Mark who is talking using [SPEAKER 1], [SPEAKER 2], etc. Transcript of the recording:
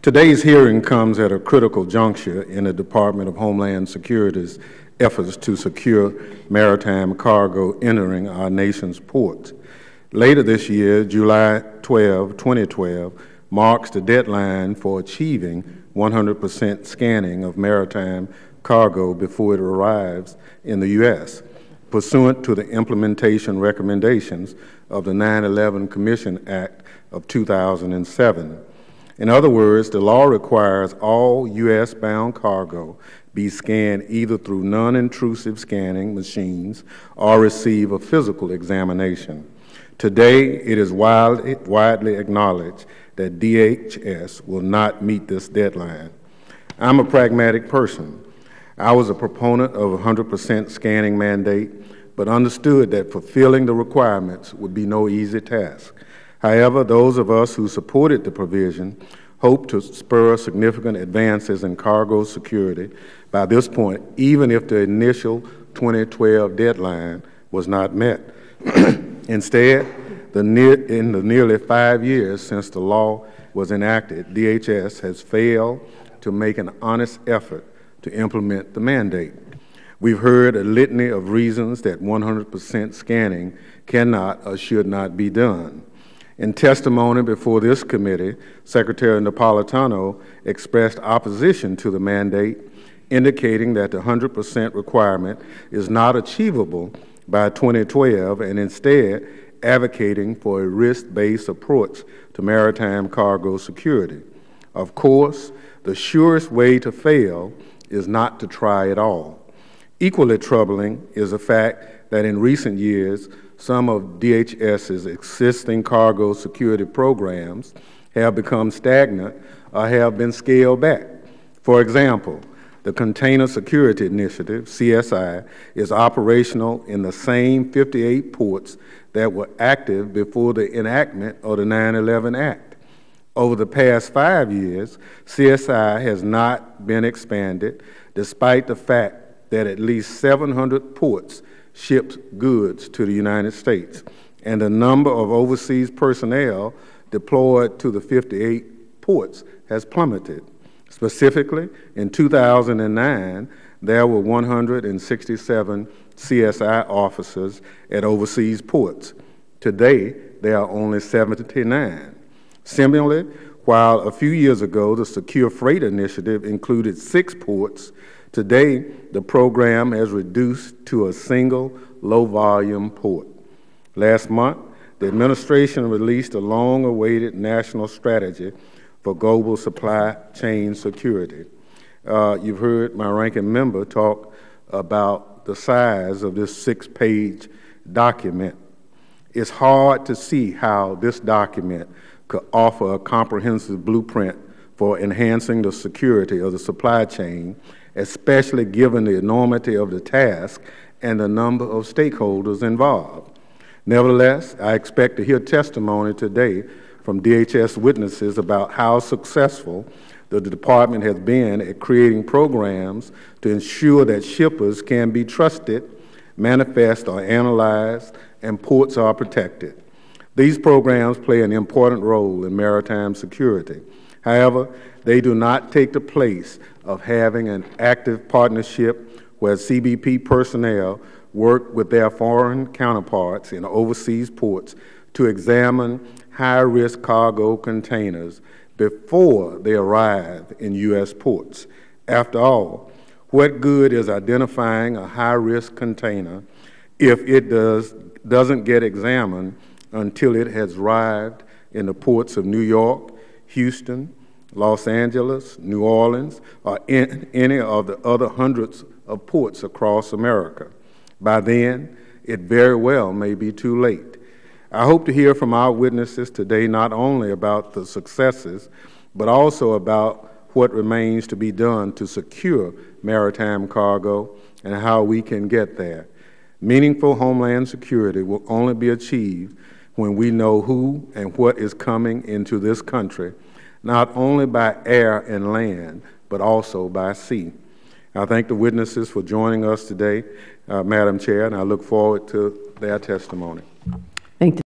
[SPEAKER 1] Today's hearing comes at a critical juncture in the Department of Homeland Security's efforts to secure maritime cargo entering our nation's ports. Later this year, July 12, 2012, marks the deadline for achieving 100% scanning of maritime cargo before it arrives in the U.S., pursuant to the implementation recommendations of the 9/11 Commission Act of 2007. In other words, the law requires all U.S.-bound cargo be scanned either through non-intrusive scanning machines or receive a physical examination. Today, it is widely acknowledged that DHS will not meet this deadline. I'm a pragmatic person. I was a proponent of a 100% scanning mandate, but understood that fulfilling the requirements would be no easy task. However, those of us who supported the provision hope to spur significant advances in cargo security by this point, even if the initial 2012 deadline was not met. Instead, in the nearly 5 years since the law was enacted, DHS has failed to make an honest effort to implement the mandate. We've heard a litany of reasons that 100% scanning cannot or should not be done. In testimony before this committee, Secretary Napolitano expressed opposition to the mandate, indicating that the 100% requirement is not achievable by 2012 and instead advocating for a risk-based approach to maritime cargo security. Of course, the surest way to fail is not to try at all. Equally troubling is the fact that in recent years, some of DHS's existing cargo security programs have become stagnant or have been scaled back. For example, the Container Security Initiative, CSI, is operational in the same 58 ports that were active before the enactment of the 9/11 Act. Over the past 5 years, CSI has not been expanded, despite the fact that at least 700 ports ships goods to the United States, and the number of overseas personnel deployed to the 58 ports has plummeted. Specifically, in 2009, there were 167 CSI officers at overseas ports. Today, there are only 79. Similarly, while a few years ago the Secure Freight Initiative included 6 ports, today the program has reduced to a single low-volume port. Last month, the administration released a long-awaited national strategy for global supply chain security. You've heard my ranking member talk about the size of this 6-page document. It's hard to see how this document could offer a comprehensive blueprint for enhancing the security of the supply chain, especially given the enormity of the task and the number of stakeholders involved. Nevertheless, I expect to hear testimony today from DHS witnesses about how successful the department has been at creating programs to ensure that shippers can be trusted, manifests are analyzed, and ports are protected. These programs play an important role in maritime security. However, they do not take the place of having an active partnership where CBP personnel work with their foreign counterparts in overseas ports to examine high-risk cargo containers before they arrive in U.S. ports. After all, what good is identifying a high-risk container if it doesn't get examined until it has arrived in the ports of New York, Houston, Los Angeles, New Orleans, or in any of the other hundreds of ports across America? By then, it very well may be too late. I hope to hear from our witnesses today not only about the successes, but also about what remains to be done to secure maritime cargo and how we can get there. Meaningful homeland security will only be achieved when we know who and what is coming into this country, not only by air and land, but also by sea. I thank the witnesses for joining us today, Madam Chair, and I look forward to their testimony.